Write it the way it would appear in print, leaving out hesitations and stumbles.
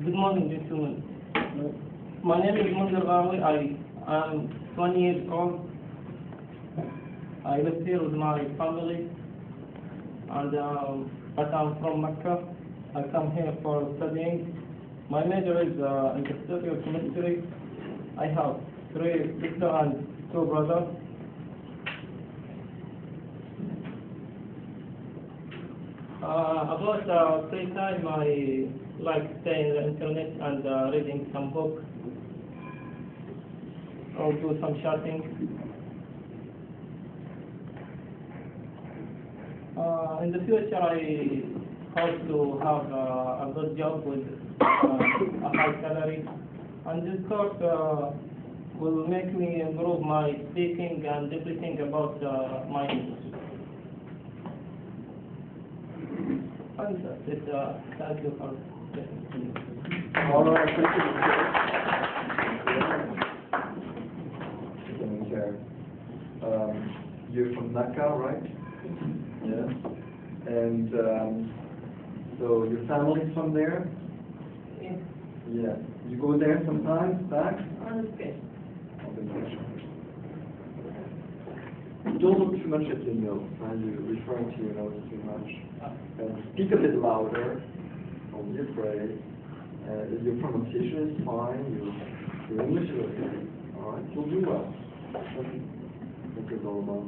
Good morning, gentlemen. My name is Munzir Ghawi. I am 20 years old. I live here with my family, and but I'm from Mecca. I come here for studying. My major is in the study of chemistry. I have 3 sisters and 2 brothers. About free time, I like staying on the internet and reading some books or do some shopping. In the future, I hope to have a good job with a high salary, and this course will make me improve my speaking and everything about my English. And that's it. Thank you for listening to me. All right, thank you. You're from Naka, right? Yeah. And so your family's from there? Yeah. Yeah. You go there sometimes back? Okay. Don't look too much at your notes. You're referring to your notes too much. And speak a bit louder. Don't be afraid. Your pronunciation is fine. Your English is okay. All right. You'll do well. Thank you. Thank you, Zolomon.